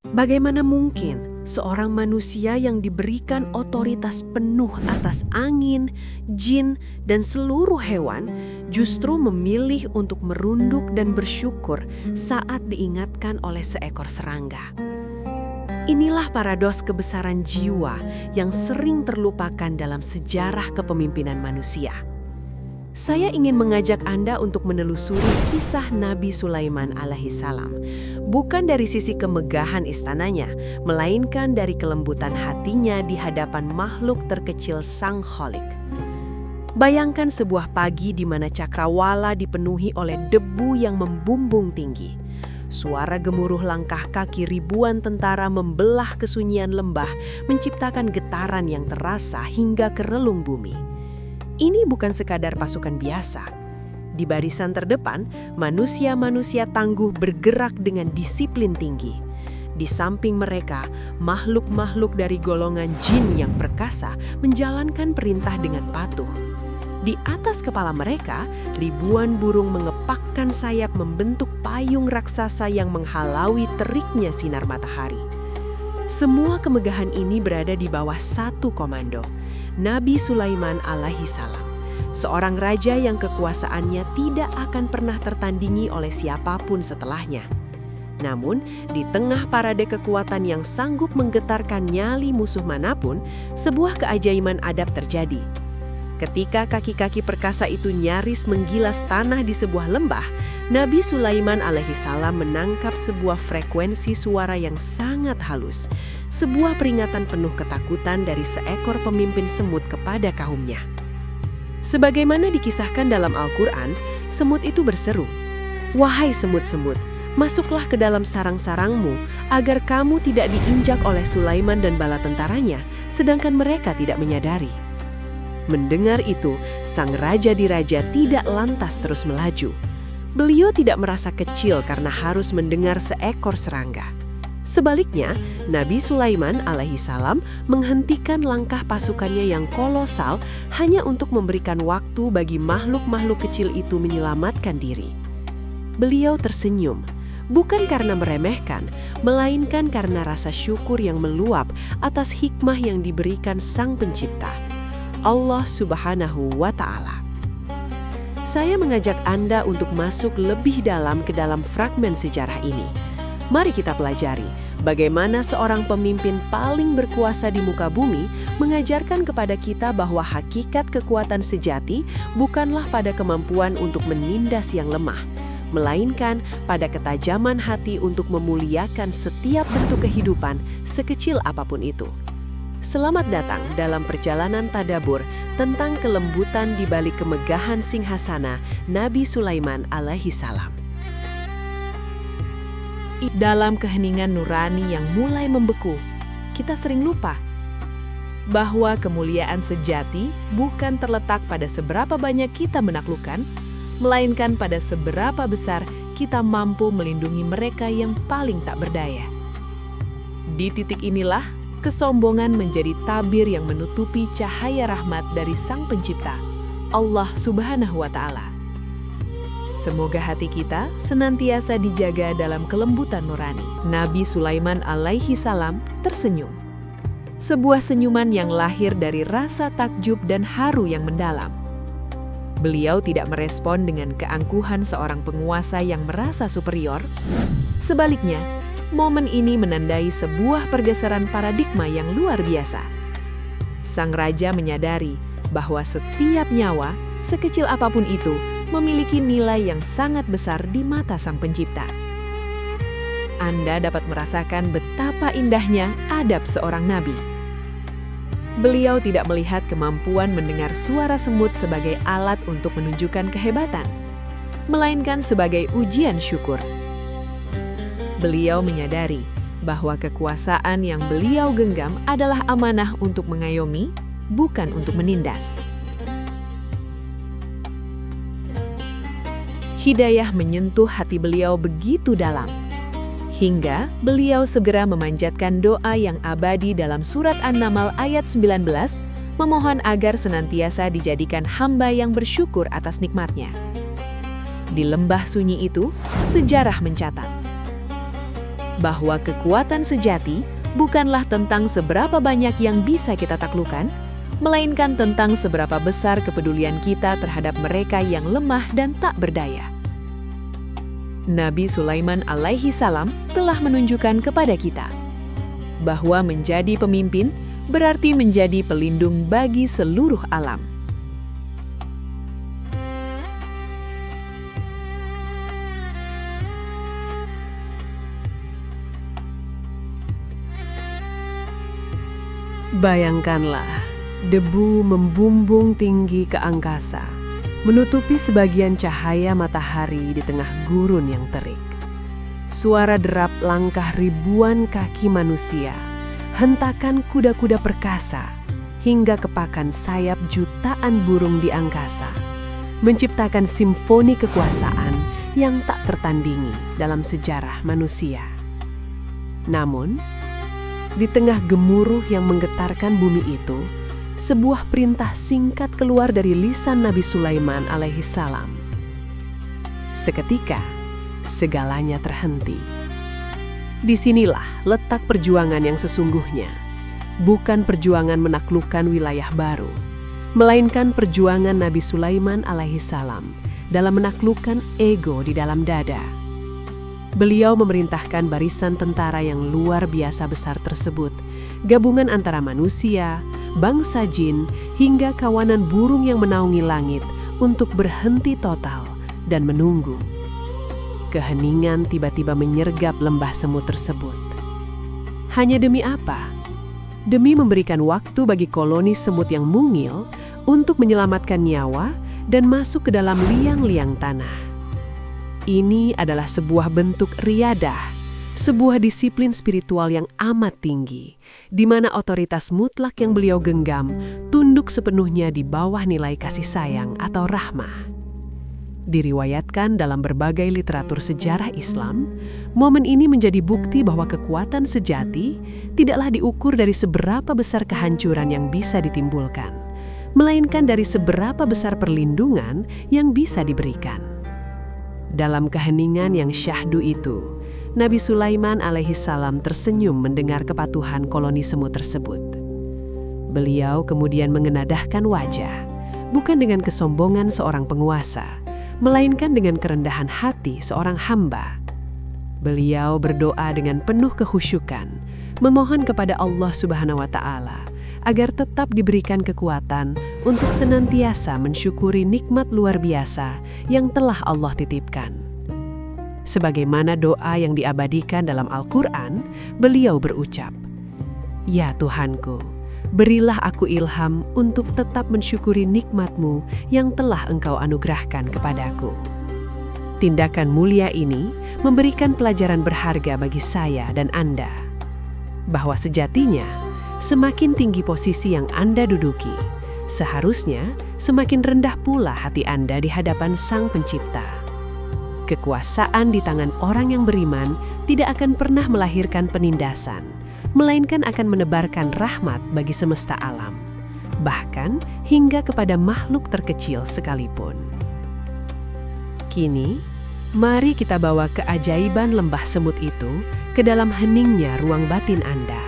Bagaimana mungkin seorang manusia yang diberikan otoritas penuh atas angin, jin, dan seluruh hewan justru memilih untuk merunduk dan bersyukur saat diingatkan oleh seekor serangga? Inilah paradoks kebesaran jiwa yang sering terlupakan dalam sejarah kepemimpinan manusia. Saya ingin mengajak Anda untuk menelusuri kisah Nabi Sulaiman alaihissalam, bukan dari sisi kemegahan istananya, melainkan dari kelembutan hatinya di hadapan makhluk terkecil Sang Kholik. Bayangkan sebuah pagi di mana cakrawala dipenuhi oleh debu yang membumbung tinggi. Suara gemuruh langkah kaki ribuan tentara membelah kesunyian lembah, menciptakan getaran yang terasa hingga ke relung bumi. Ini bukan sekadar pasukan biasa. Di barisan terdepan, manusia-manusia tangguh bergerak dengan disiplin tinggi. Di samping mereka, makhluk-makhluk dari golongan jin yang perkasa menjalankan perintah dengan patuh. Di atas kepala mereka, ribuan burung mengepakkan sayap membentuk payung raksasa yang menghalau teriknya sinar matahari. Semua kemegahan ini berada di bawah satu komando, Nabi Sulaiman alaihissalam, seorang raja yang kekuasaannya tidak akan pernah tertandingi oleh siapapun setelahnya. Namun, di tengah parade kekuatan yang sanggup menggetarkan nyali musuh manapun, sebuah keajaiban adab terjadi. Ketika kaki-kaki perkasa itu nyaris menggilas tanah di sebuah lembah, Nabi Sulaiman alaihissalam menangkap sebuah frekuensi suara yang sangat halus, sebuah peringatan penuh ketakutan dari seekor pemimpin semut kepada kaumnya. Sebagaimana dikisahkan dalam Al-Quran, semut itu berseru, "Wahai semut-semut, masuklah ke dalam sarang-sarangmu agar kamu tidak diinjak oleh Sulaiman dan bala tentaranya, sedangkan mereka tidak menyadari." Mendengar itu, sang raja diraja tidak lantas terus melaju. Beliau tidak merasa kecil karena harus mendengar seekor serangga. Sebaliknya, Nabi Sulaiman alaihissalam menghentikan langkah pasukannya yang kolosal hanya untuk memberikan waktu bagi makhluk-makhluk kecil itu menyelamatkan diri. Beliau tersenyum, bukan karena meremehkan, melainkan karena rasa syukur yang meluap atas hikmah yang diberikan Sang Pencipta, Allah Subhanahu wa Ta'ala. Saya mengajak Anda untuk masuk lebih dalam ke dalam fragmen sejarah ini. Mari kita pelajari bagaimana seorang pemimpin paling berkuasa di muka bumi mengajarkan kepada kita bahwa hakikat kekuatan sejati bukanlah pada kemampuan untuk menindas yang lemah, melainkan pada ketajaman hati untuk memuliakan setiap bentuk kehidupan, sekecil apapun itu. Selamat datang dalam perjalanan tadabur tentang kelembutan di balik kemegahan singgasana Nabi Sulaiman alaihissalam. Dalam keheningan nurani yang mulai membeku, kita sering lupa bahwa kemuliaan sejati bukan terletak pada seberapa banyak kita menaklukkan, melainkan pada seberapa besar kita mampu melindungi mereka yang paling tak berdaya. Di titik inilah, kesombongan menjadi tabir yang menutupi cahaya rahmat dari Sang Pencipta, Allah Subhanahu wa Ta'ala. Semoga hati kita senantiasa dijaga dalam kelembutan nurani. Nabi Sulaiman alaihissalam tersenyum. Sebuah senyuman yang lahir dari rasa takjub dan haru yang mendalam. Beliau tidak merespon dengan keangkuhan seorang penguasa yang merasa superior. Sebaliknya, momen ini menandai sebuah pergeseran paradigma yang luar biasa. Sang raja menyadari bahwa setiap nyawa, sekecil apapun itu, memiliki nilai yang sangat besar di mata Sang Pencipta. Anda dapat merasakan betapa indahnya adab seorang nabi. Beliau tidak melihat kemampuan mendengar suara semut sebagai alat untuk menunjukkan kehebatan, melainkan sebagai ujian syukur. Beliau menyadari bahwa kekuasaan yang beliau genggam adalah amanah untuk mengayomi, bukan untuk menindas. Hidayah menyentuh hati beliau begitu dalam, hingga beliau segera memanjatkan doa yang abadi dalam surat An-Naml ayat 19, memohon agar senantiasa dijadikan hamba yang bersyukur atas nikmatnya. Di lembah sunyi itu, sejarah mencatat bahwa kekuatan sejati bukanlah tentang seberapa banyak yang bisa kita taklukkan, melainkan tentang seberapa besar kepedulian kita terhadap mereka yang lemah dan tak berdaya. Nabi Sulaiman alaihi salam telah menunjukkan kepada kita bahwa menjadi pemimpin berarti menjadi pelindung bagi seluruh alam. Bayangkanlah, debu membumbung tinggi ke angkasa, menutupi sebagian cahaya matahari di tengah gurun yang terik. Suara derap langkah ribuan kaki manusia, hentakan kuda-kuda perkasa, hingga kepakan sayap jutaan burung di angkasa, menciptakan simfoni kekuasaan yang tak tertandingi dalam sejarah manusia. Namun, di tengah gemuruh yang menggetarkan bumi itu, sebuah perintah singkat keluar dari lisan Nabi Sulaiman alaihi salam. Seketika, segalanya terhenti. Disinilah letak perjuangan yang sesungguhnya. Bukan perjuangan menaklukkan wilayah baru, melainkan perjuangan Nabi Sulaiman alaihi salam dalam menaklukkan ego di dalam dada. Beliau memerintahkan barisan tentara yang luar biasa besar tersebut, gabungan antara manusia, bangsa jin, hingga kawanan burung yang menaungi langit untuk berhenti total dan menunggu. Keheningan tiba-tiba menyergap lembah semut tersebut. Hanya demi apa? Demi memberikan waktu bagi koloni semut yang mungil untuk menyelamatkan nyawa dan masuk ke dalam liang-liang tanah. Ini adalah sebuah bentuk riyadah, sebuah disiplin spiritual yang amat tinggi, di mana otoritas mutlak yang beliau genggam tunduk sepenuhnya di bawah nilai kasih sayang atau rahmah. Diriwayatkan dalam berbagai literatur sejarah Islam, momen ini menjadi bukti bahwa kekuatan sejati tidaklah diukur dari seberapa besar kehancuran yang bisa ditimbulkan, melainkan dari seberapa besar perlindungan yang bisa diberikan. Dalam keheningan yang syahdu itu, Nabi Sulaiman alaihi salam tersenyum mendengar kepatuhan koloni semut tersebut. Beliau kemudian mengenadahkan wajah, bukan dengan kesombongan seorang penguasa, melainkan dengan kerendahan hati seorang hamba. Beliau berdoa dengan penuh kekhusyukan, memohon kepada Allah Subhanahu wa Ta'ala agar tetap diberikan kekuatan untuk senantiasa mensyukuri nikmat luar biasa yang telah Allah titipkan. Sebagaimana doa yang diabadikan dalam Al-Quran, beliau berucap, "Ya Tuhanku, berilah aku ilham untuk tetap mensyukuri nikmat-Mu yang telah Engkau anugerahkan kepadaku." Tindakan mulia ini memberikan pelajaran berharga bagi saya dan Anda, bahwa sejatinya semakin tinggi posisi yang Anda duduki, seharusnya semakin rendah pula hati Anda di hadapan Sang Pencipta. Kekuasaan di tangan orang yang beriman tidak akan pernah melahirkan penindasan, melainkan akan menebarkan rahmat bagi semesta alam, bahkan hingga kepada makhluk terkecil sekalipun. Kini, mari kita bawa keajaiban lembah semut itu ke dalam heningnya ruang batin Anda.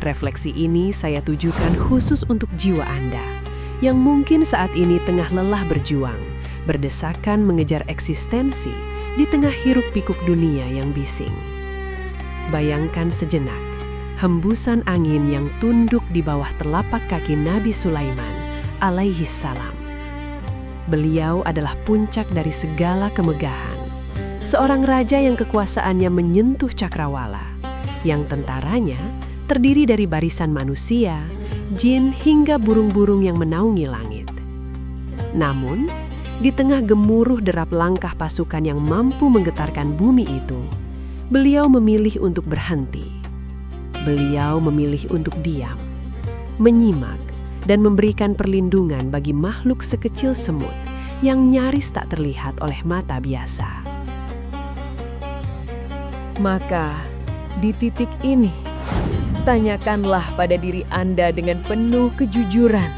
Refleksi ini saya tujukan khusus untuk jiwa Anda, yang mungkin saat ini tengah lelah berjuang, berdesakan mengejar eksistensi di tengah hiruk-pikuk dunia yang bising. Bayangkan sejenak, hembusan angin yang tunduk di bawah telapak kaki Nabi Sulaiman alaihi salam. Beliau adalah puncak dari segala kemegahan, seorang raja yang kekuasaannya menyentuh cakrawala, yang tentaranya terdiri dari barisan manusia, jin, hingga burung-burung yang menaungi langit. Namun, di tengah gemuruh derap langkah pasukan yang mampu menggetarkan bumi itu, beliau memilih untuk berhenti. Beliau memilih untuk diam, menyimak, dan memberikan perlindungan bagi makhluk sekecil semut yang nyaris tak terlihat oleh mata biasa. Maka, di titik ini, tanyakanlah pada diri Anda dengan penuh kejujuran.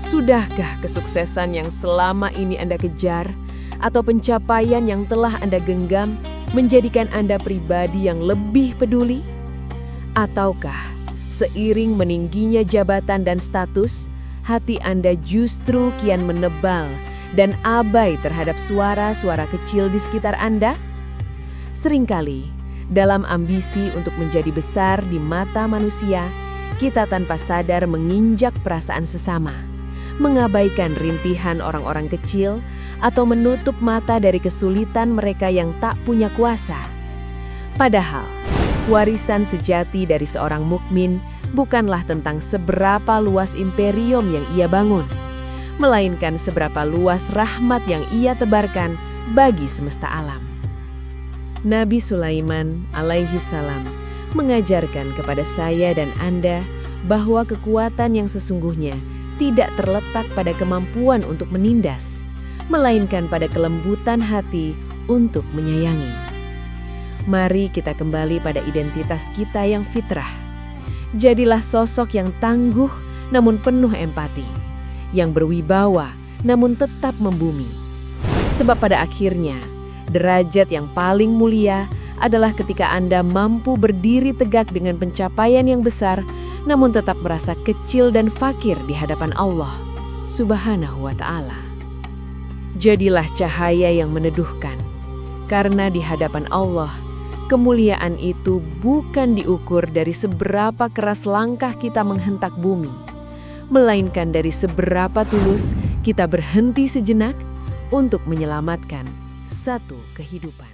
Sudahkah kesuksesan yang selama ini Anda kejar atau pencapaian yang telah Anda genggam menjadikan Anda pribadi yang lebih peduli? Ataukah seiring meningginya jabatan dan status, hati Anda justru kian menebal dan abai terhadap suara-suara kecil di sekitar Anda? Seringkali, dalam ambisi untuk menjadi besar di mata manusia, kita tanpa sadar menginjak perasaan sesama, mengabaikan rintihan orang-orang kecil, atau menutup mata dari kesulitan mereka yang tak punya kuasa. Padahal, warisan sejati dari seorang mukmin bukanlah tentang seberapa luas imperium yang ia bangun, melainkan seberapa luas rahmat yang ia tebarkan bagi semesta alam. Nabi Sulaiman alaihi salam mengajarkan kepada saya dan Anda bahwa kekuatan yang sesungguhnya tidak terletak pada kemampuan untuk menindas, melainkan pada kelembutan hati untuk menyayangi. Mari kita kembali pada identitas kita yang fitrah. Jadilah sosok yang tangguh namun penuh empati, yang berwibawa namun tetap membumi. Sebab pada akhirnya, derajat yang paling mulia adalah ketika Anda mampu berdiri tegak dengan pencapaian yang besar, namun tetap merasa kecil dan fakir di hadapan Allah Subhanahu wa Ta'ala. Jadilah cahaya yang meneduhkan, karena di hadapan Allah, kemuliaan itu bukan diukur dari seberapa keras langkah kita menghentak bumi, melainkan dari seberapa tulus kita berhenti sejenak untuk menyelamatkan satu kehidupan.